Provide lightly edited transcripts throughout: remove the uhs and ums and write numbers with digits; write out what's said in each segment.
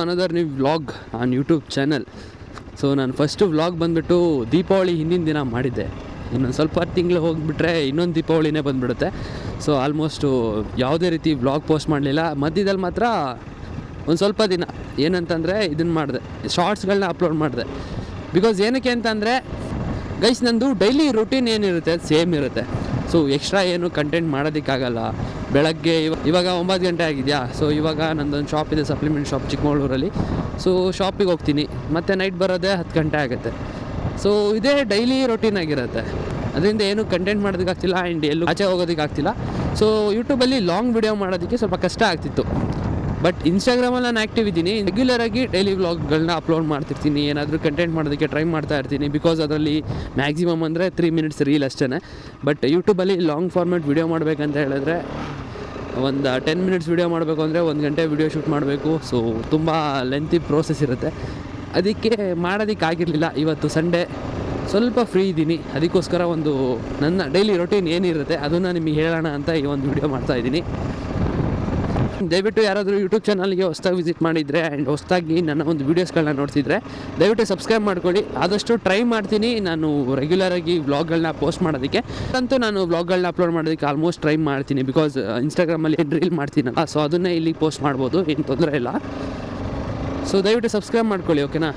Another new vlog on YouTube channel. So ನಾನು first vlog ಬಂದುಬಿಟ್ಟು ದೀಪಾವಳಿ ಹಿಂದಿನ ದಿನ ಮಾಡಿದ್ದೆ. ಇನ್ನೊಂದು ಸ್ವಲ್ಪ ತಿಂಗಳು ಹೋಗಿಬಿಟ್ರೆ ಇನ್ನೊಂದು ದೀಪಾವಳಿನೇ ಬಂದುಬಿಡುತ್ತೆ. ಸೊ ಆಲ್ಮೋಸ್ಟು ಯಾವುದೇ ರೀತಿ ವ್ಲಾಗ್ ಪೋಸ್ಟ್ ಮಾಡಲಿಲ್ಲ. ಮಧ್ಯದಲ್ಲಿ ಮಾತ್ರ ಒಂದು ಸ್ವಲ್ಪ ದಿನ ಏನಂತಂದರೆ ಇದನ್ನು ಮಾಡಿದೆ, ಶಾರ್ಟ್ಸ್ಗಳನ್ನ ಅಪ್ಲೋಡ್ ಮಾಡಿದೆ. ಬಿಕಾಸ್ ಏನಕ್ಕೆ ಅಂತಂದರೆ ಗೈಸ್, ನಂದು ಡೈಲಿ ರುಟೀನ್ ಏನಿರುತ್ತೆ ಅದು ಸೇಮ್ ಇರುತ್ತೆ. ಸೊ ಎಕ್ಸ್ಟ್ರಾ ಏನು ಕಂಟೆಂಟ್ ಮಾಡೋದಕ್ಕಾಗಲ್ಲ. ಬೆಳಗ್ಗೆ ಇವಾಗ 9 ಗಂಟೆ ಆಗಿದೆಯಾ. ಸೊ ಇವಾಗ ನಂದೊಂದು ಶಾಪ್ ಇದೆ, ಸಪ್ಲಿಮೆಂಟ್ ಶಾಪ್ ಚಿಕ್ಕಮಗಳೂರಲ್ಲಿ. ಸೊ ಶಾಪಿಗೆ ಹೋಗ್ತೀನಿ, ಮತ್ತು ನೈಟ್ ಬರೋದೇ 10 ಗಂಟೆ ಆಗುತ್ತೆ. ಸೊ ಇದೇ ಡೈಲಿ ರೊಟೀನ್ ಆಗಿರುತ್ತೆ. ಅದರಿಂದ ಏನು ಕಂಟೆಂಟ್ ಮಾಡೋದಕ್ಕಾಗ್ತಿಲ್ಲ ಆ್ಯಂಡ್ ಎಲ್ಲೂ ಆಚೆ ಹೋಗೋದಕ್ಕಾಗ್ತಿಲ್ಲ. ಸೊ ಯೂಟ್ಯೂಬಲ್ಲಿ ಲಾಂಗ್ ವಿಡಿಯೋ ಮಾಡೋದಕ್ಕೆ ಸ್ವಲ್ಪ ಕಷ್ಟ ಆಗ್ತಿತ್ತು. ಬಟ್ ಇನ್ಸ್ಟಾಗ್ರಾಮಲ್ಲಿ ನಾನು ಆ್ಯಕ್ಟಿವ್ ಇದ್ದೀನಿ. ರೆಗ್ಯುಲರಾಗಿ ಡೈಲಿ ವ್ಲಾಗ್ಗಳನ್ನ ಅಪ್ಲೋಡ್ ಮಾಡ್ತಿರ್ತೀನಿ. ಏನಾದರೂ ಕಂಟೆಂಟ್ ಮಾಡೋದಕ್ಕೆ ಟ್ರೈ ಮಾಡ್ತಾ ಇರ್ತೀನಿ. ಬಿಕಾಸ್ ಅದರಲ್ಲಿ ಮ್ಯಾಕ್ಸಿಮಮ್ ಅಂದರೆ 3 ಮಿನಿಟ್ಸ್ ರೀಲ್ ಅಷ್ಟೇ. ಬಟ್ ಯೂಟ್ಯೂಬಲ್ಲಿ ಲಾಂಗ್ ಫಾರ್ಮ್ಯಾಟ್ ವಿಡಿಯೋ ಮಾಡಬೇಕಂತ ಹೇಳಿದ್ರೆ ಒಂದು 10 ಮಿನಿಟ್ಸ್ ವಿಡಿಯೋ ಮಾಡಬೇಕು ಅಂದರೆ 1 ಗಂಟೆ ವಿಡಿಯೋ ಶೂಟ್ ಮಾಡಬೇಕು. ಸೊ ತುಂಬ ಲೆಂತಿ ಪ್ರೋಸೆಸ್ ಇರುತ್ತೆ. ಅದಕ್ಕೆ ಮಾಡೋದಕ್ಕಾಗಿರಲಿಲ್ಲ. ಇವತ್ತು ಸಂಡೇ ಸ್ವಲ್ಪ ಫ್ರೀ ಇದ್ದೀನಿ. ಅದಕ್ಕೋಸ್ಕರ ಒಂದು ನನ್ನ ಡೈಲಿ ರೊಟೀನ್ ಏನಿರುತ್ತೆ ಅದನ್ನು ನಿಮಗೆ ಹೇಳೋಣ ಅಂತ ಈ ಒಂದು ವಿಡಿಯೋ ಮಾಡ್ತಾಯಿದ್ದೀನಿ. ದಯವಿಟ್ಟು ಯಾರಾದರೂ ಯೂಟ್ಯೂಬ್ ಚಾನಲ್ಗೆ ಹೊಸದಾಗಿ ವಿಸಿಟ್ ಮಾಡಿದರೆ ಆ್ಯಂಡ್ ಹೊಸದಾಗಿ ನನ್ನ ಒಂದು ವೀಡಿಯೋಸ್ಗಳನ್ನ ನೋಡ್ತಿದ್ರೆ ದಯವಿಟ್ಟು ಸಬ್ಸ್ಕ್ರೈಬ್ ಮಾಡ್ಕೊಳ್ಳಿ. ಆದಷ್ಟು ಟ್ರೈ ಮಾಡ್ತೀನಿ ನಾನು ರೆಗ್ಯುಲರಾಗಿ ವ್ಲಾಗ್ಗಳನ್ನ ಪೋಸ್ಟ್ ಮಾಡೋದಕ್ಕೆ. ಅಂತೂ ನಾನು ವ್ಲಾಗ್ಗಳನ್ನ ಅಪ್ಲೋಡ್ ಮಾಡೋದಕ್ಕೆ ಆಲ್ಮೋಸ್ಟ್ ಟ್ರೈ ಮಾಡ್ತೀನಿ. ಬಿಕಾಸ್ ಇನ್ಸ್ಟಾಗ್ರಾಮಲ್ಲಿ ರೀಲ್ ಮಾಡ್ತೀನಲ್ಲ, ಸೊ ಅದನ್ನೇ ಇಲ್ಲಿ ಪೋಸ್ಟ್ ಮಾಡ್ಬೋದು, ಏನು ತೊಂದರೆ ಇಲ್ಲ. ಸೊ ದಯವಿಟ್ಟು ಸಬ್ಸ್ಕ್ರೈಬ್ ಮಾಡ್ಕೊಳ್ಳಿ, ಓಕೆನಾ.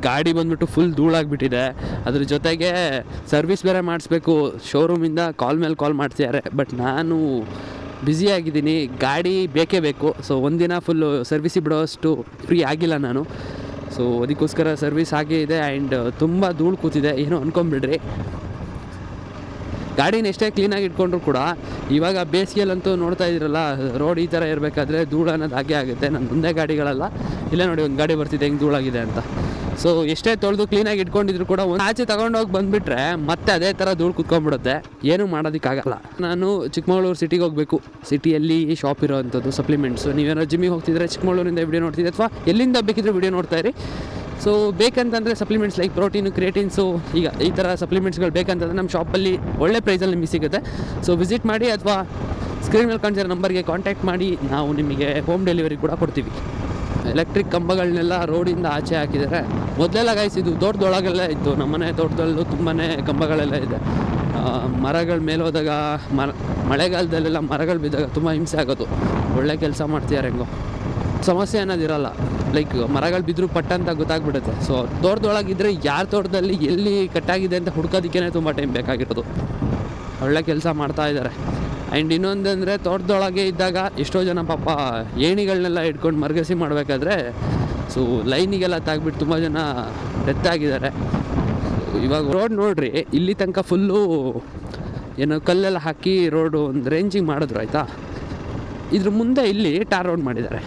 ಗಾಡಿ ಬಂದುಬಿಟ್ಟು ಫುಲ್ ಧೂಳಾಗಿಬಿಟ್ಟಿದೆ. ಅದ್ರ ಜೊತೆಗೆ ಸರ್ವಿಸ್ ಬೇರೆ ಮಾಡಿಸ್ಬೇಕು. ಶೋರೂಮಿಂದ ಕಾಲ್ ಮೇಲೆ ಕಾಲ್ ಮಾಡ್ತಿದ್ದಾರೆ. ಬಟ್ ನಾನು ಬ್ಯುಸಿಯಾಗಿದ್ದೀನಿ, ಗಾಡಿ ಬೇಕೇ ಬೇಕು. ಸೊ ಒಂದಿನ ಫುಲ್ಲು ಸರ್ವಿಸಿಗೆ ಬಿಡೋಷ್ಟು ಫ್ರೀ ಆಗಿಲ್ಲ ನಾನು. ಸೊ ಅದಕ್ಕೋಸ್ಕರ ಸರ್ವಿಸ್ ಆಗೇ ಇದೆ ಆ್ಯಂಡ್ ತುಂಬ ಧೂಳು ಕೂತಿದೆ, ಏನೋ ಅಂದ್ಕೊಂಬಿಡ್ರಿ. ಗಾಡಿನ ಎಷ್ಟೇ ಕ್ಲೀನಾಗಿ ಇಟ್ಕೊಂಡ್ರು ಕೂಡ ಇವಾಗ ಬೇಸಿಗೆಯಲ್ಲಂತೂ ನೋಡ್ತಾ ಇದ್ದೀರಲ್ಲ, ರೋಡ್ ಈ ಥರ ಇರಬೇಕಾದ್ರೆ ಧೂಳು ಅನ್ನೋದು ಹಾಗೆ ಆಗುತ್ತೆ. ನನ್ನ ಮುಂದೆ ಗಾಡಿಗಳಲ್ಲ, ಇಲ್ಲೇ ನೋಡಿ ಒಂದು ಗಾಡಿ ಬರ್ತಿದೆ ಹೆಂಗೆ ಧೂಳಾಗಿದೆ ಅಂತ. ಸೊ ಎಷ್ಟೇ ತೊಳೆದು ಕ್ಲೀನಾಗಿ ಇಟ್ಕೊಂಡಿದ್ರು ಕೂಡ ಒಂದು ಆಚೆ ತೊಗೊಂಡೋಗಿ ಬಂದುಬಿಟ್ರೆ ಮತ್ತೆ ಅದೇ ಥರ ಧೂಳು ಕುತ್ಕೊಂಡ್ಬಿಡುತ್ತೆ, ಏನೂ ಮಾಡೋದಕ್ಕಾಗಲ್ಲ. ನಾನು ಚಿಕ್ಕಮಗಳೂರು ಸಿಟಿಗೆ ಹೋಗಬೇಕು. ಸಿಟಿಯಲ್ಲಿ ಶಾಪ್ ಇರೋವಂಥದ್ದು ಸಪ್ಲಿಮೆಂಟ್ಸು. ನೀವೇನೋ ಜಿಮ್ಮಿಗೆ ಹೋಗ್ತಿದ್ರೆ ಚಿಕ್ಕಮಗಳೂರಿಂದ ವಿಡಿಯೋ ನೋಡ್ತಿದ್ದೆ, ಅಥವಾ ಎಲ್ಲಿಂದ ಬೇಕಿದ್ರೂ ವಿಡಿಯೋ ನೋಡ್ತಾಯಿರಿ. ಸೊ ಬೇಕಂತಂದರೆ ಸಪ್ಲಿಮೆಂಟ್ಸ್ ಲೈಕ್ ಪ್ರೋಟೀನು, ಕ್ರಿಯೇಟಿನ್ಸು, ಈಗ ಈ ಥರ ಸಪ್ಲಿಮೆಂಟ್ಸ್ಗಳು ಬೇಕಂತಂದರೆ ನಮ್ಮ ಶಾಪಲ್ಲಿ ಒಳ್ಳೆ ಪ್ರೈಸಲ್ಲಿ ನಿಮಗೆ ಸಿಗುತ್ತೆ. ಸೊ ವಿಸಿಟ್ ಮಾಡಿ ಅಥವಾ ಸ್ಕ್ರೀನ್ ಮೇಲೆ ಕಾಣ್ತಿರೋ ನಂಬರ್ಗೆ ಕಾಂಟ್ಯಾಕ್ಟ್ ಮಾಡಿ, ನಾವು ನಿಮಗೆ ಹೋಮ್ ಡೆಲಿವರಿ ಕೂಡ ಕೊಡ್ತೀವಿ. ಎಲೆಕ್ಟ್ರಿಕ್ ಕಂಬಗಳನ್ನೆಲ್ಲ ರೋಡಿಂದ ಆಚೆ ಹಾಕಿದ್ದಾರೆ. ಮೊದಲೆಲ್ಲ ಇದು ತೋಟದೊಳಗೆಲ್ಲ ಇತ್ತು. ನಮ್ಮನೆ ತೋಟದಲ್ಲೂ ತುಂಬಾ ಕಂಬಗಳೆಲ್ಲ ಇದೆ. ಮರಗಳ ಮೇಲೆ ಹೋದಾಗ ಮಳೆಗಾಲದಲ್ಲೆಲ್ಲ ಮರಗಳು ಬಿದ್ದಾಗ ತುಂಬ ಹಿಂಸೆ ಆಗೋದು. ಒಳ್ಳೆ ಕೆಲಸ ಮಾಡ್ತಿದ್ದಾರೆ, ಹೆಂಗೋ ಸಮಸ್ಯೆ ಅನ್ನೋದಿರಲ್ಲ. ಲೈಕ್ ಮರಗಳು ಬಿದ್ದರೂ ಪಟ್ಟ ಅಂತ ಗೊತ್ತಾಗ್ಬಿಡುತ್ತೆ. ಸೊ ತೋಟದೊಳಗಿದ್ರೆ ಯಾರ ತೋಟದಲ್ಲಿ ಎಲ್ಲಿ ಕಟ್ಟಾಗಿದೆ ಅಂತ ಹುಡ್ಕೋದಕ್ಕೇ ತುಂಬ ಟೈಮ್ ಬೇಕಾಗಿರೋದು. ಒಳ್ಳೆ ಕೆಲಸ ಮಾಡ್ತಾಯಿದ್ದಾರೆ. ಆ್ಯಂಡ್ ಇನ್ನೊಂದಂದರೆ ತೋಟದೊಳಗೆ ಇದ್ದಾಗ ಎಷ್ಟೋ ಜನ ಪಾಪ ಏಣಿಗಳನ್ನೆಲ್ಲ ಇಟ್ಕೊಂಡು ಮರಗಸಿ ಮಾಡಬೇಕಾದ್ರೆ ಸೊ ಲೈನಿಗೆಲ್ಲ ತಾಗ್ಬಿಟ್ಟು ತುಂಬ ಜನ ಡೆತ್ ಆಗಿದ್ದಾರೆ. ಇವಾಗ ರೋಡ್ ನೋಡ್ರಿ, ಇಲ್ಲಿ ತನಕ ಫುಲ್ಲು ಏನೋ ಕಲ್ಲೆಲ್ಲ ಹಾಕಿ ರೋಡು ಒಂದು ರೇಂಜಿಂಗ್ ಮಾಡಿದ್ರು, ಆಯಿತಾ. ಇದ್ರ ಮುಂದೆ ಇಲ್ಲಿ ಟಾರ್ ರೋಡ್ ಮಾಡಿದ್ದಾರೆ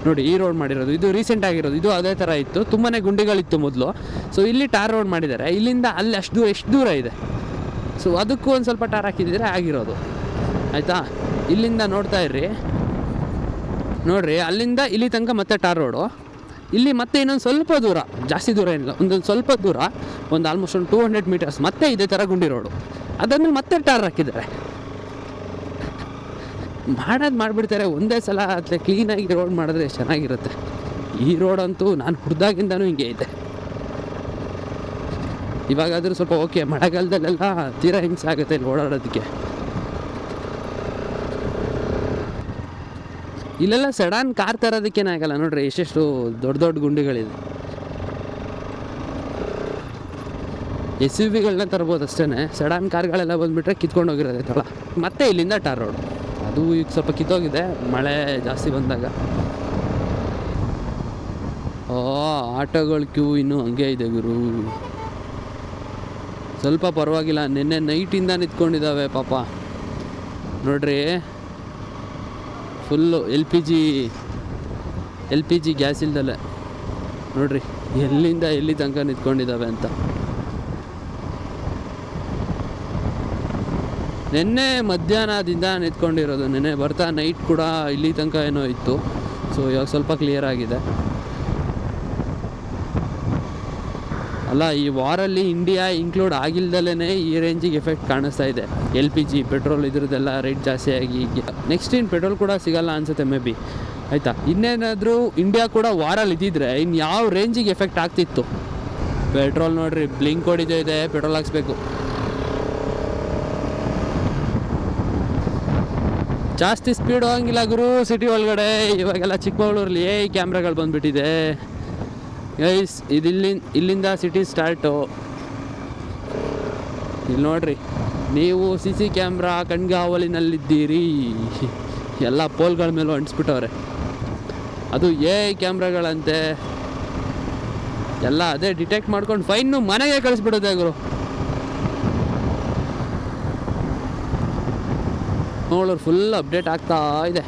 ನೋಡಿ. ಈ ರೋಡ್ ಮಾಡಿರೋದು ಇದು ರೀಸೆಂಟ್ ಆಗಿರೋದು. ಇದು ಅದೇ ಥರ ಇತ್ತು, ತುಂಬಾ ಗುಂಡಿಗಳಿತ್ತು ಮೊದಲು. ಸೊ ಇಲ್ಲಿ ಟಾರ್ ರೋಡ್ ಮಾಡಿದ್ದಾರೆ. ಇಲ್ಲಿಂದ ಅಲ್ಲಿ ಎಷ್ಟು ದೂರ ಇದೆ. ಸೊ ಅದಕ್ಕೂ ಒಂದು ಸ್ವಲ್ಪ ಟಾರ್ ಹಾಕಿದ್ರೆ ಆಗಿರೋದು, ಆಯಿತಾ. ಇಲ್ಲಿಂದ ನೋಡ್ತಾ ಇರ್ರಿ, ನೋಡಿರಿ, ಅಲ್ಲಿಂದ ಇಲ್ಲಿ ತನಕ ಮತ್ತೆ ಟಾರ್ ರೋಡು. ಇಲ್ಲಿ ಮತ್ತೆ ಇನ್ನೊಂದು ಸ್ವಲ್ಪ ದೂರ, ಜಾಸ್ತಿ ದೂರ ಏನಿಲ್ಲ, ಒಂದೊಂದು ಸ್ವಲ್ಪ ದೂರ, ಒಂದು ಆಲ್ಮೋಸ್ಟ್ ಒಂದು 200 ಮೀಟರ್ಸ್ ಮತ್ತೆ ಇದೇ ಥರ ಗುಂಡಿ ರೋಡು. ಅದಾದ್ಮೇಲೆ ಮತ್ತೆ ಟಾರ್ ಹಾಕಿದ್ದಾರೆ. ಮಾಡಿಬಿಡ್ತಾರೆ ಒಂದೇ ಸಲ. ಅಥವಾ ಕ್ಲೀನಾಗಿ ರೋಡ್ ಮಾಡಿದ್ರೆ ಚೆನ್ನಾಗಿರುತ್ತೆ. ಈ ರೋಡಂತೂ ನಾನು ಹುಡ್ದಾಗಿಂದನೂ ಹಿಂಗೆ ಇದೆ. ಇವಾಗಾದರೂ ಸ್ವಲ್ಪ ಓಕೆ, ಮಳೆಗಾಲದಲ್ಲೆಲ್ಲ ತೀರಾ ಹಿಂಸೆ ಆಗುತ್ತೆ ಇಲ್ಲಿ ಓಡಾಡೋದಕ್ಕೆ. ಇಲ್ಲೆಲ್ಲ ಸಡನ್ ಕಾರ್ ತರೋದಕ್ಕೇನೇ ಆಗಲ್ಲ ನೋಡ್ರಿ, ಎಷ್ಟೆಷ್ಟು ದೊಡ್ಡ ದೊಡ್ಡ ಗುಂಡಿಗಳಿದೆ. SUVಗಳನ್ನ ತರ್ಬೋದು ಅಷ್ಟೇ. ಸಡನ್ ಕಾರ್ಗಳೆಲ್ಲ ಬಂದುಬಿಟ್ರೆ ಕಿತ್ಕೊಂಡು ಹೋಗಿರೋದೈತಲ್ಲ. ಮತ್ತೆ ಇಲ್ಲಿಂದ ಟಾರ್ ರೋಡ್, ಅದು ಈಗ ಸ್ವಲ್ಪ ಕಿತ್ತೋಗಿದೆ ಮಳೆ ಜಾಸ್ತಿ ಬಂದಾಗ. ಆಟೋಗಳ ಕ್ಯೂ ಇನ್ನೂ ಹಂಗೆ ಇದೆ ಗುರು. ಸ್ವಲ್ಪ ಪರವಾಗಿಲ್ಲ, ನಿನ್ನೆ ನೈಟಿಂದ ನಿಂತ್ಕೊಂಡಿದ್ದಾವೆ ಪಾಪ. ನೋಡ್ರಿ, full L P G gas ಇಲ್ದಲೆ ನೋಡ್ರಿ ಎಲ್ಲಿಂದ ಎಲ್ಲಿ ತನಕ ನಿಂತ್ಕೊಂಡಿದ್ದಾವೆ ಅಂತ. ನಿನ್ನೆ ಮಧ್ಯಾಹ್ನದಿಂದ ನಿಂತ್ಕೊಂಡಿರೋದು. ನಿನ್ನೆ ಬರ್ತಾ ನೈಟ್ ಕೂಡ ಇಲ್ಲಿ ತನಕ ಏನೋ ಇತ್ತು. ಸೊ ಇವಾಗ ಸ್ವಲ್ಪ ಕ್ಲಿಯರ್ ಆಗಿದೆ. ಅಲ್ಲ, ಈ ವಾರಲ್ಲಿ ಇಂಡಿಯಾ ಇನ್ಕ್ಲೂಡ್ ಆಗಿಲ್ದಲೇ ಈ ರೇಂಜಿಗೆ ಎಫೆಕ್ಟ್ ಕಾಣಿಸ್ತಾ ಇದೆ. LPG ಪೆಟ್ರೋಲ್ ಇದ್ರದ್ದೆಲ್ಲ ರೇಟ್ ಜಾಸ್ತಿ ಆಗಿ ನೆಕ್ಸ್ಟ್ ಇನ್ನು ಪೆಟ್ರೋಲ್ ಕೂಡ ಸಿಗಲ್ಲ ಅನಿಸುತ್ತೆ ಮೇ ಬಿ. ಆಯಿತಾ. ಇನ್ನೇನಾದರೂ ಇಂಡಿಯಾ ಕೂಡ ವಾರಲ್ಲಿ ಇದ್ದಿದ್ರೆ ಇನ್ನು ಯಾವ ರೇಂಜಿಗೆ ಎಫೆಕ್ಟ್ ಆಗ್ತಿತ್ತು. ಪೆಟ್ರೋಲ್ ನೋಡಿರಿ, ಬ್ಲಿಂಕ್ ಹೊಡಿತಾ ಇದೆ, ಪೆಟ್ರೋಲ್ ಹಾಕ್ಸ್ಬೇಕು. ಜಾಸ್ತಿ ಸ್ಪೀಡ್ ಹೋಗಂಗಿಲ್ಲ ಗುರು ಸಿಟಿ ಒಳಗಡೆ. ಇವಾಗೆಲ್ಲ ಚಿಕ್ಕಮಗಳೂರಲ್ಲಿ ಕ್ಯಾಮ್ರಾಗಳು ಬಂದುಬಿಟ್ಟಿದೆ ಗೈಸ್. ಇಲ್ಲಿಂದ ಸಿಟಿ ಸ್ಟಾರ್ಟು. ಇಲ್ಲಿ ನೋಡ್ರಿ, ನೀವು CC ಕ್ಯಾಮ್ರಾ ಕಣ್ಗಾವಲಿನಲ್ಲಿದ್ದೀರಿ. ಎಲ್ಲ ಪೋಲ್ಗಳ ಮೇಲೂ ಅಂಟಿಸ್ಬಿಟ್ಟವ್ರೆ. ಅದು ಕ್ಯಾಮ್ರಾಗಳಂತೆ ಎಲ್ಲ ಅದೇ ಡಿಟೆಕ್ಟ್ ಮಾಡ್ಕೊಂಡು ಫೈನ್ನು ಮನೆಗೆ ಕಳಿಸ್ಬಿಡುತ್ತೆ ಗುರು. ಚಿಕ್ಕಮಗಳೂರು ಫುಲ್ ಅಪ್ಡೇಟ್ ಆಗ್ತಾ ಇದೆ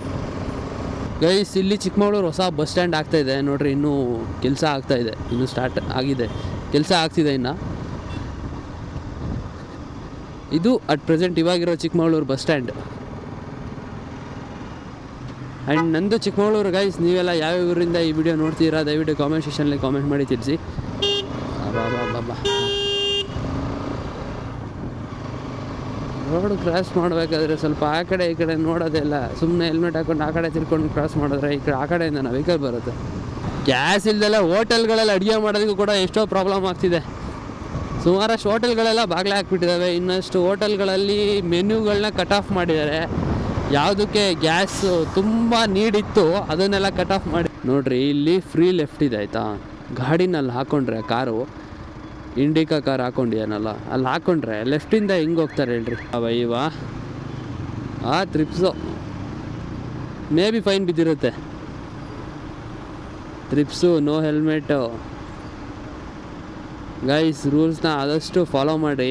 ಗೈಸ್. ಇಲ್ಲಿ ಚಿಕ್ಕಮಗಳೂರು ಹೊಸ ಬಸ್ ಸ್ಟ್ಯಾಂಡ್ ಆಗ್ತಾಯಿದೆ ನೋಡ್ರಿ. ಇನ್ನೂ ಕೆಲಸ ಆಗ್ತಾಯಿದೆ, ಇನ್ನೂ ಸ್ಟಾರ್ಟ್ ಆಗಿದೆ, ಕೆಲಸ ಆಗ್ತಿದೆ ಇನ್ನು. ಇದು ಅಟ್ ಪ್ರೆಸೆಂಟ್ ಇವಾಗಿರೋ ಚಿಕ್ಕಮಗಳೂರು ಬಸ್ ಸ್ಟ್ಯಾಂಡ್. ಆ್ಯಂಡ್ ನಂದು ಚಿಕ್ಕಮಗಳೂರು ಗೈಸ್. ನೀವೆಲ್ಲ ಯಾವ ಊರಿಂದ ಈ ವಿಡಿಯೋ ನೋಡ್ತೀರಾ ದಯವಿಟ್ಟು ಕಾಮೆಂಟ್ ಸೆಕ್ಷನಲ್ಲಿ ಕಾಮೆಂಟ್ ಮಾಡಿ ತಿಳಿಸಿ. ಬಾಬಾ ರೋಡ್ ಕ್ರಾಸ್ ಮಾಡಬೇಕಾದ್ರೆ ಸ್ವಲ್ಪ ಆ ಕಡೆ ಈ ಕಡೆ ನೋಡೋದೆಲ್ಲ, ಸುಮ್ಮನೆ ಹೆಲ್ಮೆಟ್ ಹಾಕೊಂಡು ಆ ಕಡೆ ತಿರ್ಕೊಂಡು ಕ್ರಾಸ್ ಮಾಡಿದ್ರೆ ಈ ಕಡೆ ಆ ಕಡೆಯಿಂದ ನಾವು ವೆಹಿಕಲ್ ಬರುತ್ತೆ. ಗ್ಯಾಸ್ ಇಲ್ದೆಲ್ಲ ಹೋಟೆಲ್ಗಳಲ್ಲಿ ಅಡುಗೆ ಮಾಡೋದಕ್ಕೂ ಕೂಡ ಎಷ್ಟೋ ಪ್ರಾಬ್ಲಮ್ ಆಗ್ತಿದೆ. ಸುಮಾರಷ್ಟು ಹೋಟೆಲ್ಗಳೆಲ್ಲ ಬಾಗಿಲೇ ಹಾಕ್ಬಿಟ್ಟಿದ್ದಾವೆ. ಇನ್ನಷ್ಟು ಹೋಟೆಲ್ಗಳಲ್ಲಿ ಮೆನ್ಯೂಗಳನ್ನ ಕಟ್ ಆಫ್ ಮಾಡಿದ್ದಾರೆ. ಯಾವುದಕ್ಕೆ ಗ್ಯಾಸ್ ತುಂಬ ನೀಡಿತ್ತು ಅದನ್ನೆಲ್ಲ ಕಟ್ ಆಫ್ ಮಾಡಿ. ನೋಡಿರಿ, ಇಲ್ಲಿ ಫ್ರೀ ಲೆಫ್ಟ್ ಇದೆ ಆಯಿತಾ. ಗಾಡಿನಲ್ಲಿ ಹಾಕ್ಕೊಂಡ್ರೆ ಕಾರು ಇಂಡಿಕಾ ಕಾರ್ ಹಾಕ್ಕೊಂಡಿಯಾನಲ್ಲ, ಅಲ್ಲಿ ಹಾಕ್ಕೊಂಡ್ರೆ ಲೆಫ್ಟಿಂದ ಹಿಂಗೆ ಹೋಗ್ತಾರೆ ಹೇಳ್ರಿ. ಇವ ಟ್ರಿಪ್ಸು ಮೇ ಬಿ ಫೈನ್ ಬಿದ್ದಿರುತ್ತೆ. Trips, no helmet. ಗೈಸ್, ರೂಲ್ಸ್ನ ಆದಷ್ಟು ಫಾಲೋ ಮಾಡಿ.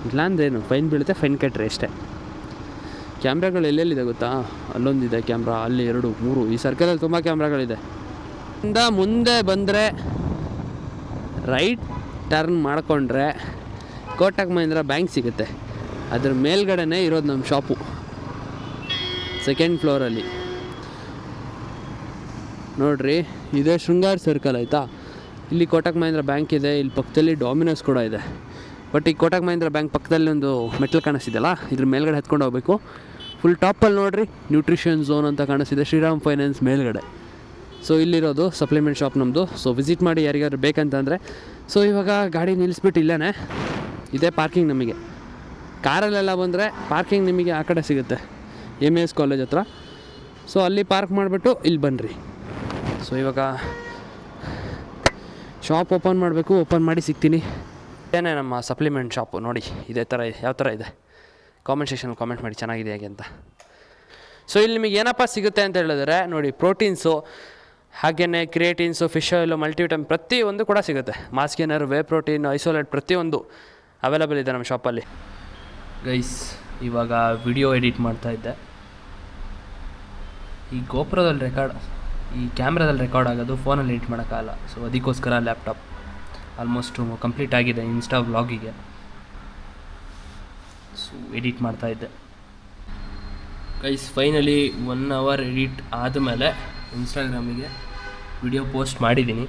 ಇಲ್ಲಾಂದ್ರೇನು ಫೈನ್ ಬೀಳುತ್ತೆ, ಫೈನ್ ಕಟ್ರಿ ಅಷ್ಟೇ. ಕ್ಯಾಮ್ರಾಗಳು ಎಲ್ಲೆಲ್ಲಿದೆ ಗೊತ್ತಾ? ಅಲ್ಲೊಂದಿದೆ ಕ್ಯಾಮ್ರಾ, ಅಲ್ಲಿ 2, 3 ಈ ಸರ್ಕಲಲ್ಲಿ ತುಂಬ ಕ್ಯಾಮ್ರಾಗಳಿದೆ. ಮುಂದೆ ಬಂದರೆ ರೈಟ್ ಟರ್ನ್ ಮಾಡಿಕೊಂಡ್ರೆ ಕೋಟಕ್ ಮಹೀಂದ್ರ ಬ್ಯಾಂಕ್ ಸಿಗುತ್ತೆ. ಅದ್ರ ಮೇಲ್ಗಡೆನೇ ಇರೋದು ನಮ್ಮ ಶಾಪು, 2nd ಫ್ಲೋರಲ್ಲಿ. ನೋಡಿರಿ, ಇದೇ ಶೃಂಗಾರ್ ಸರ್ಕಲ್ ಆಯಿತಾ. ಇಲ್ಲಿ ಕೋಟಕ್ ಮಹೀಂದ್ರ ಬ್ಯಾಂಕ್ ಇದೆ, ಇಲ್ಲಿ ಪಕ್ಕದಲ್ಲಿ ಡಾಮಿನೋಸ್ ಕೂಡ ಇದೆ. ಬಟ್ ಈ ಕೋಟಕ್ ಮಹೀಂದ್ರ ಬ್ಯಾಂಕ್ ಪಕ್ಕದಲ್ಲಿ ಒಂದು ಮೆಟ್ಲ್ ಕಾಣಿಸ್ತಿದೆಯಲ್ಲ, ಇದ್ರ ಮೇಲ್ಗಡೆ ಹತ್ಕೊಂಡು ಹೋಗಬೇಕು. ಫುಲ್ ಟಾಪಲ್ಲಿ ನೋಡಿರಿ ನ್ಯೂಟ್ರಿಷನ್ ಝೋನ್ ಅಂತ ಕಾಣಿಸ್ತಿದೆ, ಶ್ರೀರಾಮ್ ಫೈನಾನ್ಸ್ ಮೇಲ್ಗಡೆ. ಸೊ ಇಲ್ಲಿರೋದು ಸಪ್ಲಿಮೆಂಟ್ ಶಾಪ್ ನಮ್ಮದು. ಸೊ ವಿಸಿಟ್ ಮಾಡಿ ಯಾರಿಗಾದ್ರು ಬೇಕಂತಂದರೆ. ಸೊ ಇವಾಗ ಗಾಡಿ ನಿಲ್ಲಿಸ್ಬಿಟ್ಟು ಇಲ್ಲೇ ಇದೇ ಪಾರ್ಕಿಂಗ್. ನಮಗೆ ಕಾರಲ್ಲೆಲ್ಲ ಬಂದರೆ ಪಾರ್ಕಿಂಗ್ ನಿಮಗೆ ಆ ಕಡೆ ಸಿಗುತ್ತೆ, MES ಕಾಲೇಜ್ ಹತ್ರ. ಸೊ ಅಲ್ಲಿ ಪಾರ್ಕ್ ಮಾಡಿಬಿಟ್ಟು ಇಲ್ಲಿ ಬನ್ನಿರಿ. ಸೊ ಇವಾಗ ಶಾಪ್ ಓಪನ್ ಮಾಡಬೇಕು, ಓಪನ್ ಮಾಡಿ ಸಿಗ್ತೀನಿ. ಏನೇ ನಮ್ಮ ಸಪ್ಲಿಮೆಂಟ್ ಶಾಪು ನೋಡಿ ಇದೇ ಥರ ಯಾವ ಥರ ಇದೆ. ಕಾಮೆಂಟ್ ಸೆಕ್ಷನಲ್ಲಿ ಕಾಮೆಂಟ್ ಮಾಡಿ ಚೆನ್ನಾಗಿದೆ ಹೇಗೆ ಅಂತ. ಸೊ ಇಲ್ಲಿ ನಿಮಗೆ ಏನಪ್ಪ ಸಿಗುತ್ತೆ ಅಂತ ಹೇಳಿದ್ರೆ ನೋಡಿ, ಪ್ರೋಟೀನ್ಸು, ಹಾಗೆಯೇ ಕ್ರಿಯೇಟಿನ್ಸು, ಫಿಶ್ ಆಯಿಲು, ಮಲ್ಟಿವಿಟಮಿನ್ ಪ್ರತಿಯೊಂದು ಕೂಡ ಸಿಗುತ್ತೆ. ಮಾಸ್ಕೇನರ್, ವೇ ಪ್ರೋಟೀನ್, ಐಸೋಲೇಟ್ ಪ್ರತಿಯೊಂದು ಅವೈಲೇಬಲ್ ಇದೆ ನಮ್ಮ ಶಾಪಲ್ಲಿ. ಗೈಸ್, ಇವಾಗ ವಿಡಿಯೋ ಎಡಿಟ್ ಮಾಡ್ತಾಯಿದ್ದೆ. ಈ ಗೋಪ್ರದಲ್ಲಿ ಈ ಕ್ಯಾಮ್ರಾದಲ್ಲಿ ರೆಕಾರ್ಡ್ ಆಗೋದು, ಫೋನಲ್ಲಿ ಎಡಿಟ್ ಮಾಡೋಕ್ಕಾಗಲ್ಲ. ಸೊ ಅದಕ್ಕೋಸ್ಕರ ಲ್ಯಾಪ್ಟಾಪ್ ಆಲ್ಮೋಸ್ಟು ಕಂಪ್ಲೀಟ್ ಆಗಿದೆ ಇನ್ಸ್ಟಾ ವ್ಲಾಗಿಗೆ. ಸೊ ಎಡಿಟ್ ಮಾಡ್ತಾಯಿದ್ದೆ ಗೈಸ್. ಫೈನಲಿ 1 ಅವರ್ ಎಡಿಟ್ ಆದಮೇಲೆ ಇನ್ಸ್ಟಾಗ್ರಾಮಿಗೆ ವಿಡಿಯೋ ಪೋಸ್ಟ್ ಮಾಡಿದ್ದೀನಿ.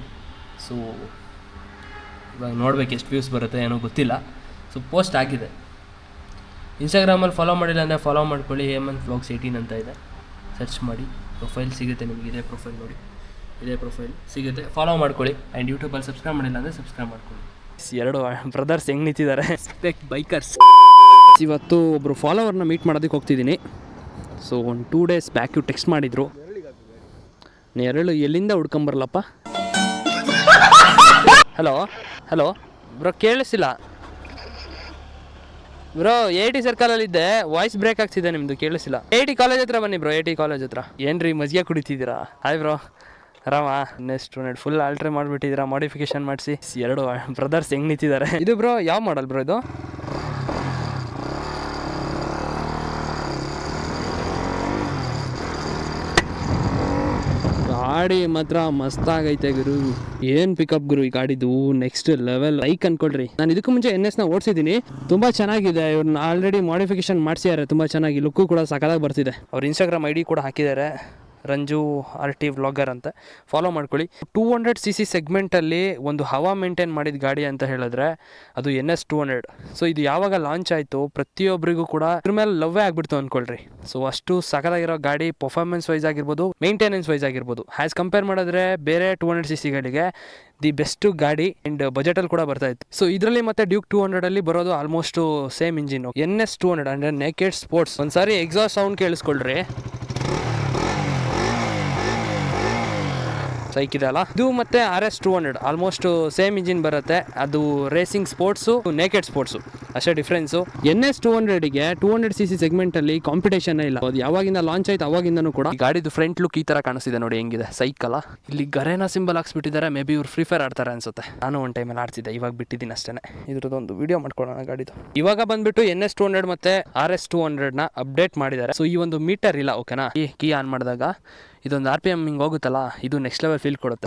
ಸೊ ಇವಾಗ ನೋಡ್ಬೇಕು ಎಷ್ಟು ವ್ಯೂಸ್ ಬರುತ್ತೆ ಏನೋ ಗೊತ್ತಿಲ್ಲ. ಸೊ ಪೋಸ್ಟ್ ಆಗಿದೆ. ಇನ್ಸ್ಟಾಗ್ರಾಮಲ್ಲಿ ಫಾಲೋ ಮಾಡಿಲ್ಲ ಅಂದರೆ ಫಾಲೋ ಮಾಡ್ಕೊಳ್ಳಿ. ಹೇಮಂತ್ ವ್ಲಾಗ್ಸ್ 18 ಅಂತ ಇದೆ, ಸರ್ಚ್ ಮಾಡಿ. ಪ್ರೊಫೈಲ್ ಸಿಗುತ್ತೆ ನಿಮಗೆ, ಇದೇ ಪ್ರೊಫೈಲ್ ನೋಡಿ, ಇದೇ ಪ್ರೊಫೈಲ್ ಸಿಗುತ್ತೆ, ಫಾಲೋ ಮಾಡ್ಕೊಳ್ಳಿ. ಆ್ಯಂಡ್ ಯೂಟ್ಯೂಬಲ್ಲಿ ಸಬ್ಸ್ಕ್ರೈಬ್ ಮಾಡಿಲ್ಲ ಅಂದರೆ ಸಬ್ಸ್ಕ್ರೈಬ್ ಮಾಡ್ಕೊಳ್ಳಿ. 2 ಬ್ರದರ್ಸ್ ಹೆಂಗೆ ನಿಂತಿದ್ದಾರೆ, ಬೈಕರ್ಸ್. ಇವತ್ತು ಒಬ್ಬರು ಫಾಲೋವರ್ನ ಮೀಟ್ ಮಾಡೋದಕ್ಕೆ ಹೋಗ್ತಿದ್ದೀನಿ. ಸೊ ಒಂದು 2 ಡೇಸ್ ಬ್ಯಾಕ್ ಟೆಕ್ಸ್ಟ್ ಮಾಡಿದರು, ನೆರಳು ಎಲ್ಲಿಂದ ಹುಡ್ಕೊಂಬರಲಪ್ಪ. ಹಲೋ ಬ್ರೋ, ಕೇಳಿಸಿಲ್ಲ ಬ್ರೋ. AIT ಸರ್ಕಲಲ್ಲಿದ್ದೆ, ವಾಯ್ಸ್ ಬ್ರೇಕ್ ಆಗ್ತಿದೆ ನಿಮ್ಮದು, ಕೇಳಿಸಿಲ್ಲ. AIT ಕಾಲೇಜ್ ಹತ್ರ ಬನ್ನಿ ಬ್ರೋ, AIT ಕಾಲೇಜ್ ಹತ್ರ. ಏನ್ರಿ ಮಜ್ಜಿಗೆ ಕುಡಿತಿದ್ದೀರಾ? ಹಾಯ್ ಬ್ರೋ, ಆರಾಮ? ಸ್ಟೂಡೆಂಟ್ ಫುಲ್ ಆಲ್ಟ್ರೇ ಮಾಡಿಬಿಟ್ಟಿದ್ದೀರಾ, ಮಾಡಿಫಿಕೇಶನ್ ಮಾಡಿಸಿ. 2 ಬ್ರದರ್ಸ್ ಹೆಂಗೆ ನಿಂತಿದ್ದಾರೆ. ಇದು ಬ್ರೋ ಯಾವ ಮಾಡಲ್ ಬ್ರೋ ಇದು? ಗಾಡಿ ಮಾತ್ರ ಮಸ್ತಾಗೈತೆ ಗುರು. ಏನು ಪಿಕಪ್ ಗುರು ಈ ಗಾಡಿದು, ನೆಕ್ಸ್ಟ್ ಲೆವೆಲ್. ಲೈಕ್ ಅನ್ಕೊಳ್ರಿ. ನಾನು ಇದಕ್ಕೂ ಮುಂಚೆ NSನ ಓಡಿಸಿದ್ದೀನಿ, ತುಂಬ ಚೆನ್ನಾಗಿದೆ. ಇವ್ರನ್ನ ಆಲ್ರೆಡಿ ಮಾಡಿಫಿಕೇಶನ್ ಮಾಡಿಸಿದ್ದಾರೆ, ತುಂಬ ಚೆನ್ನಾಗಿ. ಲುಕ್ಕು ಕೂಡ ಸಕಲಾಗಿ ಬರ್ತಿದೆ. ಅವ್ರ ಇನ್ಸ್ಟಾಗ್ರಾಮ್ ID ಕೂಡ ಹಾಕಿದ್ದಾರೆ. ರಂಜು RT ವ್ಲಾಗರ್ ಅಂತ, ಫಾಲೋ ಮಾಡ್ಕೊಳ್ಳಿ. 200cc ಸೆಗ್ಮೆಂಟಲ್ಲಿ ಒಂದು ಹವಾ ಮೇಂಟೈನ್ ಮಾಡಿದ ಗಾಡಿ ಅಂತ ಹೇಳಿದ್ರೆ ಅದು NS 200. ಸೊ ಇದು ಯಾವಾಗ ಲಾಂಚ್ ಆಯಿತು ಪ್ರತಿಯೊಬ್ಬರಿಗೂ ಕೂಡ ಇದ್ರ ಮೇಲೆ ಲವ್ವೇ ಆಗಿಬಿಡ್ತು ಅಂದ್ಕೊಳ್ರಿ. ಸೊ ಅಷ್ಟು ಸಖತ್ತಾಗಿರೋ ಗಾಡಿ, ಪರ್ಫಾರ್ಮೆನ್ಸ್ ವೈಸ್ ಆಗಿರ್ಬೋದು, ಮೇಂಟೆನೆನ್ಸ್ ವೈಸ್ ಆಗಿರ್ಬೋದು, ಹ್ಯಾಸ್ ಕಂಪೇರ್ ಮಾಡಿದ್ರೆ ಬೇರೆ 200cc ಗಾಡಿಗೆ ದಿ ಬೆಸ್ಟ್ ಗಾಡಿ ಆ್ಯಂಡ್ ಬಜೆಟಲ್ಲಿ ಕೂಡ ಬರ್ತಾ ಇತ್ತು. ಸೊ ಇದರಲ್ಲಿ ಮತ್ತೆ ಡ್ಯೂಕ್ 200ಅಲ್ಲಿ ಬರೋದು ಆಲ್ಮೋಸ್ಟ್ ಸೇಮ್ ಇಂಜಿನ್. NS 200 ಅಂದರೆ ನೇಕೆಡ್ ಸ್ಪೋರ್ಟ್ಸ್. ಒಂದ್ಸಾರಿ ಎಕ್ಸಾಸ್ಟ್ ಸೌಂಡ್ ಕೇಳಿಸ್ಕೊಳ್ರಿ, ಸೈಕ್ ಇದೆ ಅಲ್ಲ. ಇದು ಮತ್ತೆ RS 200 ಆಲ್ಮೋಸ್ಟ್ ಸೇಮ್ ಇಂಜಿನ್ ಬರುತ್ತೆ. ಅದು ರೇಸಿಂಗ್ ಸ್ಪೋರ್ಟ್ಸು, ನೇಕೆಡ್ ಸ್ಪೋರ್ಟ್ಸು, ಅಷ್ಟೇ ಡಿಫ್ರೆನ್ಸು. NS 200ಗೆ 200cc ಸೆಗ್ಮೆಂಟಲ್ಲಿ ಕಾಂಪಿಟೇಷನ್ ಇಲ್ಲ. ಅದು ಯಾವಾಗಿಂದ ಲಾಂಚ್ ಆಯ್ತು ಅವಾಗಿಂದನೂ ಕೂಡ ಗಾಡಿದು ಫ್ರಂಟ್ ಲುಕ್ ಈ ಥರ ಕಾಣಿಸ್ತಿದೆ ನೋಡಿ, ಹೆಂಗಿದೆ ಸೈಕಲ್ಲ. ಇಲ್ಲಿ ಗರೇನಾ ಸಿಂಬಲ್ ಹಾಕ್ಸ್ಬಿಟ್ಟಿದ್ದಾರೆ. ಮೇ ಬಿ ಇವ್ರು ಫ್ರೀ ಫೈರ್ ಆಡ್ತಾರೆ ಅನ್ಸುತ್ತೆ. ನಾನು ಒಂದು ಟೈಮಲ್ಲಿ ಆಡ್ತಿದ್ದೆ, ಇವಾಗ ಬಿಟ್ಟಿದ್ದೀನಿ ಅಷ್ಟೇ. ಇದ್ರದ್ದೊಂದು ವಿಡಿಯೋ ಮಾಡ್ಕೊಳ್ಳೋಣ ಗಾಡಿದು. ಇವಾಗ ಬಂದ್ಬಿಟ್ಟು NS 200 ಮತ್ತೆ RS 200ನ ಅಪ್ಡೇಟ್ ಮಾಡಿದ್ದಾರೆ. ಸೊ ಈ ಒಂದು ಮೀಟರ್ ಇಲ್ಲ, ಓಕೆನಾ. ಕೀ ಆನ್ ಮಾಡಿದಾಗ ಇದೊಂದು RPM ಹಿಂಗೆ ಹೋಗುತ್ತಲ್ಲ, ಇದು ನೆಕ್ಸ್ಟ್ ಲೆವೆಲ್ ಫೀಲ್ ಕೊಡುತ್ತೆ.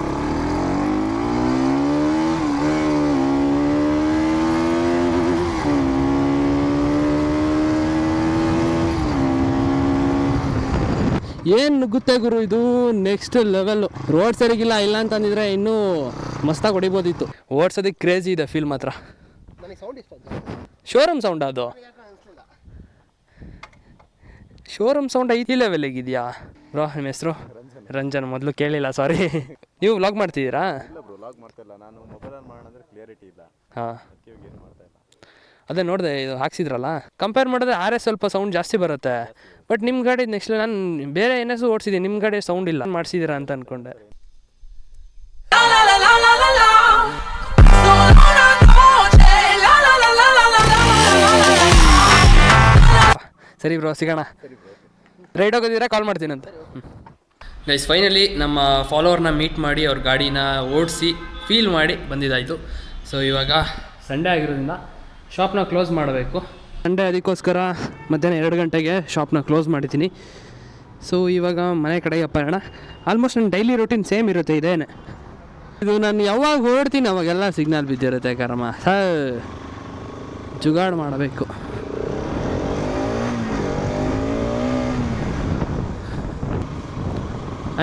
ಏನು ನುಗ್ಗುತ್ತೆ ಗುರು, ಇದು ನೆಕ್ಸ್ಟ್ ಲೆವೆಲ್ಲು. ರೋಡ್ ಸರಿಗಿಲ್ಲ, ಇಲ್ಲ ಅಂತಂದಿದ್ರೆ ಇನ್ನೂ ಮಸ್ತಾಗಿ ಹೊಡಿಬೋದಿತ್ತು. ಓಡ್ಸೋದಕ್ಕೆ ಕ್ರೇಜಿ ಇದೆ ಫೀಲ್ ಮಾತ್ರ. ಶೋರೂಮ್ ಸೌಂಡ್ ಅದು, ಶೋರೂಮ್ ಸೌಂಡ್ ಐತಿ ಲೆವೆಲ್ಗಿದೆಯಾ ಬ್ರೋ? ನಿಮ್ಮ ಹೆಸರು? ರಂಜನ್. ಮೊದಲು ಕೇಳಿಲ್ಲ, ಸಾರಿ. ನೀವು ವ್ಲಾಗ್ ಮಾಡ್ತಿದ್ದೀರಾ? ಹಾಂ, ಅದೇ ನೋಡಿದೆ, ಇದು ಹಾಕ್ಸಿದ್ರಲ್ಲ. ಕಂಪೇರ್ ಮಾಡಿದ್ರೆ RS ಸ್ವಲ್ಪ ಸೌಂಡ್ ಜಾಸ್ತಿ ಬರುತ್ತೆ. ಬಟ್ ನಿಮ್ಮ ಗಾಡಿ ನೆಕ್ಸ್ಟ್, ನಾನು ಬೇರೆ NS ಓಡಿಸಿದ್ದೀನಿ, ನಿಮ್ಮ ಗಾಡಿ ಸೌಂಡ್ ಇಲ್ಲ. ಮಾಡಿಸಿದ್ದೀರಾ ಅಂತ ಅಂದ್ಕೊಂಡೆ. ಸರಿ ಬ್ರೋ, ಸಿಗೋಣ. ರೈಡ್ ಹೋಗೋದಿದ್ರೆ ಕಾಲ್ ಮಾಡ್ತೀನಂತೆ. ಗೈಸ್, ಫೈನಲಿ ನಮ್ಮ ಫಾಲೋವರ್ನ ಮೀಟ್ ಮಾಡಿ ಅವ್ರ ಗಾಡಿನ ಓಡಿಸಿ ಫೀಲ್ ಮಾಡಿ ಬಂದಿದ್ದಾಯಿತು. ಸೊ ಇವಾಗ ಸಂಡೇ ಆಗಿರೋದ್ರಿಂದ ಶಾಪ್ನ ಕ್ಲೋಸ್ ಮಾಡಬೇಕು. ಸಂಡೇ, ಅದಕ್ಕೋಸ್ಕರ ಮಧ್ಯಾಹ್ನ 2 ಗಂಟೆಗೆ ಶಾಪ್ನ ಕ್ಲೋಸ್ ಮಾಡಿದ್ದೀನಿ. ಸೊ ಇವಾಗ ಮನೆ ಕಡೆಗೆ ಪಯಣ. ಆಲ್ಮೋಸ್ಟ್ ನನ್ನ ಡೈಲಿ ರೂಟೀನ್ ಸೇಮ್ ಇರುತ್ತೆ, ಇದೇನೆ. ಇದು ನಾನು ಯಾವಾಗ ಹೊರಡ್ತೀನಿ ಅವಾಗೆಲ್ಲ ಸಿಗ್ನಲ್ ಬಿದ್ದಿರುತ್ತೆ. ಕರ್ಮ, ಜುಗಾಡ್ ಮಾಡಬೇಕು.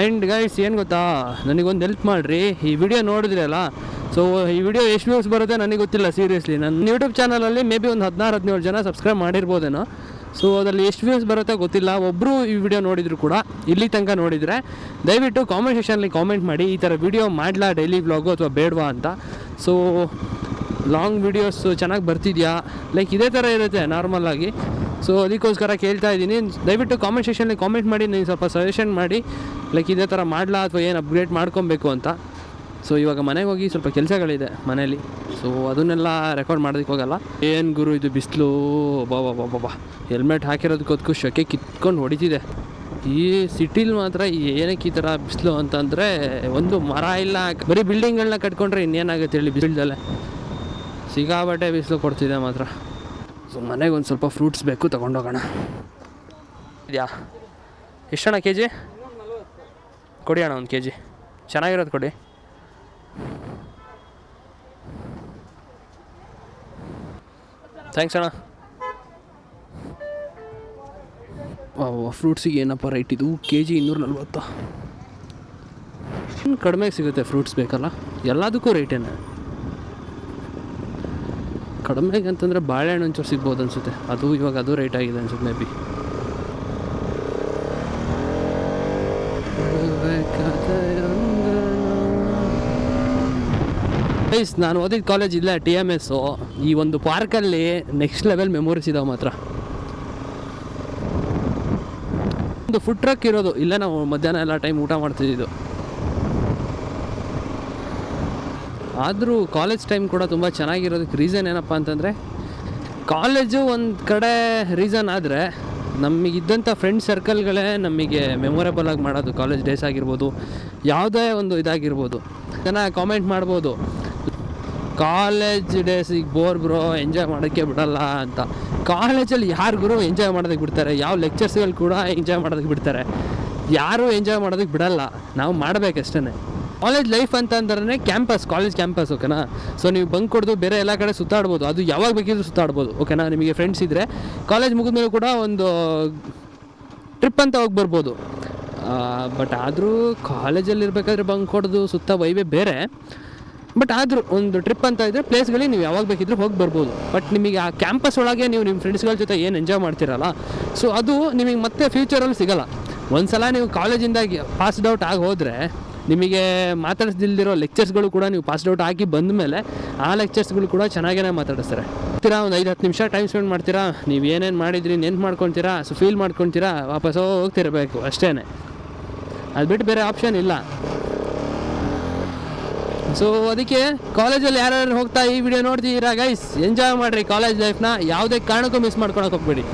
ಆ್ಯಂಡ್ ಗೈಸ್, ಏನು ಗೊತ್ತಾ, ನನಗೊಂದು ಹೆಲ್ಪ್ ಮಾಡಿರಿ. ಈ ವಿಡಿಯೋ ನೋಡಿದ್ರಿ ಅಲ್ಲ, ಸೊ ಈ ವಿಡಿಯೋ ಎಷ್ಟು ವ್ಯೂಸ್ ಬರುತ್ತೆ ನನಗೆ ಗೊತ್ತಿಲ್ಲ ಸೀರಿಯಸ್ಲಿ. ನನ್ನ ಯೂಟ್ಯೂಬ್ ಚಾನಲಲ್ಲಿ ಮೇ ಬಿ ಒಂದು 16-17 ಜನ ಸಬ್ಸ್ಕ್ರೈಬ್ ಮಾಡಿರ್ಬೋದೇನೋ. ಸೊ ಅದರಲ್ಲಿ ಎಷ್ಟು ವ್ಯೂಸ್ ಬರುತ್ತೆ ಗೊತ್ತಿಲ್ಲ. ಒಬ್ಬರು ಈ ವಿಡಿಯೋ ನೋಡಿದ್ರು ಕೂಡ, ಇಲ್ಲಿ ತನಕ ನೋಡಿದರೆ ದಯವಿಟ್ಟು ಕಾಮೆಂಟ್ ಸೆಕ್ಷನಲ್ಲಿ ಕಾಮೆಂಟ್ ಮಾಡಿ, ಈ ಥರ ವಿಡಿಯೋ ಮಾಡಲಾ ಡೈಲಿ ವ್ಲಾಗು ಅಥವಾ ಬೇಡವಾ ಅಂತ. ಸೊ ಲಾಂಗ್ ವೀಡಿಯೋಸ್ ಚೆನ್ನಾಗಿ ಬರ್ತಿದೆಯಾ, ಲೈಕ್ ಇದೇ ಥರ ಇರುತ್ತೆ ನಾರ್ಮಲಾಗಿ. ಸೊ ಅದಕ್ಕೋಸ್ಕರ ಕೇಳ್ತಾ ಇದ್ದೀನಿ, ದಯವಿಟ್ಟು ಕಾಮೆಂಟ್ ಸೆಕ್ಷನಲ್ಲಿ ಕಾಮೆಂಟ್ ಮಾಡಿ, ನೀವು ಸ್ವಲ್ಪ ಸಜೆಷನ್ ಮಾಡಿ, ಲೈಕ್ ಇದೇ ಥರ ಮಾಡಲಾ ಅಥವಾ ಏನು ಅಪ್ಗ್ರೇಡ್ ಮಾಡ್ಕೊಬೇಕು ಅಂತ. ಸೊ ಇವಾಗ ಮನೆಗೆ ಹೋಗಿ ಸ್ವಲ್ಪ ಕೆಲಸಗಳಿದೆ ಮನೇಲಿ, ಸೊ ಅದನ್ನೆಲ್ಲ ರೆಕಾರ್ಡ್ ಮಾಡೋದಕ್ಕೆ ಹೋಗಲ್ಲ. ಏನು ಗುರು ಇದು ಬಿಸಿಲು, ಬಾಬಾ ಹೆಲ್ಮೆಟ್ ಹಾಕಿರೋದಕ್ಕೋದಕ್ಕೂ ಶೆಕೆ ಕಿತ್ಕೊಂಡು ಹೊಡಿತಿದೆ. ಈ ಸಿಟಿಲಿ ಮಾತ್ರ ಏನಕ್ಕೆ ಈ ಥರ ಬಿಸಿಲು ಅಂತಂದರೆ, ಒಂದು ಮರ ಇಲ್ಲ, ಬರೀ ಬಿಲ್ಡಿಂಗ್ಗಳನ್ನ ಕಟ್ಕೊಂಡ್ರೆ ಇನ್ನೇನಾಗುತ್ತೆ ಹೇಳಿ. ಬಿಸಿಲಲ್ಲೇ ಸಿಗಾಬಟ್ಟೆ ಬಿಸಿಲು ಕೊಡ್ತಿದೆ ಮಾತ್ರ. ಸೊ ಮನೆಗೆ ಒಂದು ಸ್ವಲ್ಪ ಫ್ರೂಟ್ಸ್ ಬೇಕು, ತೊಗೊಂಡೋಗೋಣ. ಇದೆಯಾ? ಎಷ್ಟಣ್ಣ KG? ಕೊಡಿ ಅಣ್ಣ, 1 KG ಚೆನ್ನಾಗಿರೋದು ಕೊಡಿ. ಥ್ಯಾಂಕ್ಸ್ ಅಣ್ಣ. ಫ್ರೂಟ್ಸಿಗೆ ಏನಪ್ಪ ರೈಟ್ ಇದು? KG 240. ಇನ್ನು ಕಡಿಮೆಗೆ ಸಿಗುತ್ತೆ ಫ್ರೂಟ್ಸ್ ಬೇಕಲ್ಲ, ಎಲ್ಲದಕ್ಕೂ ರೇಟೇನೆ. ಕಡಿಮೆಗೆ ಅಂತಂದರೆ ಬಾಳೆಹಣ್ಣು ಒಂಚೂರು ಸಿಗ್ಬೋದು ಅನಿಸುತ್ತೆ, ಅದು ಇವಾಗ ಅದು ರೇಟ್ ಆಗಿದೆ ಅನ್ಸುತ್ತೆ ಮೇ ಬಿ. ಗೈಸ್, ನಾನು ಓದಿದ ಕಾಲೇಜ್ ಇಲ್ಲ, TMS. ಈ ಒಂದು ಪಾರ್ಕಲ್ಲಿ ನೆಕ್ಸ್ಟ್ ಲೆವೆಲ್ ಮೆಮೊರೀಸ್ ಇದಾವೆ ಮಾತ್ರ. ಒಂದು ಫುಡ್ ಟ್ರಕ್ ಇರೋದು ಇಲ್ಲೇ, ನಾವು ಮಧ್ಯಾಹ್ನ ಎಲ್ಲ ಟೈಮ್ ಊಟ ಮಾಡ್ತಿದ್ದು. ಆದರೂ ಕಾಲೇಜ್ ಟೈಮ್ ಕೂಡ ತುಂಬ ಚೆನ್ನಾಗಿರೋದಕ್ಕೆ ರೀಸನ್ ಏನಪ್ಪ ಅಂತಂದರೆ, ಕಾಲೇಜು ಒಂದು ಕಡೆ ರೀಸನ್ ಆದರೆ, ನಮಗಿದ್ದಂಥ ಫ್ರೆಂಡ್ ಸರ್ಕಲ್ಗಳೇ ನಮಗೆ ಮೆಮೊರೇಬಲ್ ಆಗಿ ಮಾಡೋದು. ಕಾಲೇಜ್ ಡೇಸ್ ಆಗಿರ್ಬೋದು, ಯಾವುದೇ ಒಂದು ಇದಾಗಿರ್ಬೋದು. ಜನ ಕಾಮೆಂಟ್ ಮಾಡ್ಬೋದು, ಕಾಲೇಜ್ ಡೇಸಿಗೆ ಬೋರ್ ಬ್ರೋ, ಎಂಜಾಯ್ ಮಾಡೋಕ್ಕೆ ಬಿಡಲ್ಲ ಅಂತ. ಕಾಲೇಜಲ್ಲಿ ಯಾರಿಗೂ ಎಂಜಾಯ್ ಮಾಡೋದಕ್ಕೆ ಬಿಡ್ತಾರೆ? ಯಾವ ಲೆಕ್ಚರ್ಸ್ಗಳು ಕೂಡ ಎಂಜಾಯ್ ಮಾಡೋದಕ್ಕೆ ಬಿಡ್ತಾರೆ? ಯಾರೂ ಎಂಜಾಯ್ ಮಾಡೋದಕ್ಕೆ ಬಿಡಲ್ಲ, ನಾವು ಮಾಡಬೇಕಷ್ಟೇ. ಕಾಲೇಜ್ ಲೈಫ್ ಅಂತಂದ್ರೆ ಕ್ಯಾಂಪಸ್, ಕಾಲೇಜ್ ಕ್ಯಾಂಪಸ್, ಓಕೆನಾ. ಸೊ ನೀವು ಬಂಕ್ ಕೊಡ್ದು ಬೇರೆ ಎಲ್ಲ ಕಡೆ ಸುತ್ತಾಡ್ಬೋದು, ಅದು ಯಾವಾಗ ಬೇಕಿದ್ರೂ ಸುತ್ತಾಡ್ಬೋದು, ಓಕೆನಾ. ನಿಮಗೆ ಫ್ರೆಂಡ್ಸ್ ಇದ್ದರೆ ಕಾಲೇಜ್ ಮುಗಿದ್ಮೇಲೆ ಕೂಡ ಒಂದು ಟ್ರಿಪ್ ಅಂತ ಹೋಗಿ ಬರ್ಬೋದು. ಬಟ್ ಆದರೂ ಕಾಲೇಜಲ್ಲಿ ಇರಬೇಕಾದ್ರೆ ಬಂಕ್ ಹೊಡೆದು ಸುತ್ತ ವೈಬೇ ಬೇರೆ. ಬಟ್ ಆದರೂ ಒಂದು ಟ್ರಿಪ್ ಅಂತ ಇದ್ದರೆ ಪ್ಲೇಸ್ಗಳಿಗೆ ನೀವು ಯಾವಾಗ ಬೇಕಿದ್ರೂ ಹೋಗಿ ಬರ್ಬೋದು. ಬಟ್ ನಿಮಗೆ ಆ ಕ್ಯಾಂಪಸ್ ಒಳಗೆ ನೀವು ನಿಮ್ಮ ಫ್ರೆಂಡ್ಸ್ಗಳ ಜೊತೆ ಏನು ಎಂಜಾಯ್ ಮಾಡ್ತೀರಲ್ಲ, ಸೊ ಅದು ನಿಮಗೆ ಮತ್ತೆ ಫ್ಯೂಚರಲ್ಲಿ ಸಿಗೋಲ್ಲ. ಒಂದು ಸಲ ನೀವು ಕಾಲೇಜಿಂದ ಪಾಸ್ಡ್ ಔಟ್ ಆಗಿ ಹೋದರೆ ನಿಮಗೆ ಮಾತಾಡಿಸ್ದಿಲ್ದಿರೋ ಲೆಕ್ಚರ್ಸ್ಗಳು ಕೂಡ ನೀವು ಪಾಸ್ಡ್ ಔಟ್ ಆಗಿ ಬಂದ ಮೇಲೆ ಆ ಲೆಕ್ಚರ್ಸ್ಗಳು ಕೂಡ ಚೆನ್ನಾಗೇ ಮಾತಾಡಿಸ್ತಾರೆ. ಒಂದು 5-10 ನಿಮಿಷ ಟೈಮ್ ಸ್ಪೆಂಡ್ ಮಾಡ್ತೀರಾ, ನೀವು ಏನೇನು ಮಾಡಿದ್ರಿ ನೆನ್ಪು ಮಾಡ್ಕೊತೀರಾ, ಸೊ ಫೀಲ್ ಮಾಡ್ಕೊತೀರಾ, ವಾಪಸ್ ಹೋಗ್ತಿರಬೇಕು ಅಷ್ಟೇ. ಅದು ಬಿಟ್ಟು ಬೇರೆ ಆಪ್ಷನ್ ಇಲ್ಲ. ಸೊ ಅದಕ್ಕೆ ಕಾಲೇಜಲ್ಲಿ ಯಾರ್ಯಾರು ಹೋಗ್ತಾ ಈ ವಿಡಿಯೋ ನೋಡ್ತೀರಾ ಗೈಸ್, ಎಂಜಾಯ್ ಮಾಡಿರಿ ಕಾಲೇಜ್ ಲೈಫ್ನ, ಯಾವುದೇ ಕಾರಣಕ್ಕೂ ಮಿಸ್ ಮಾಡ್ಕೊಳಕ್ಕೆ ಹೋಗ್ಬೇಡಿ.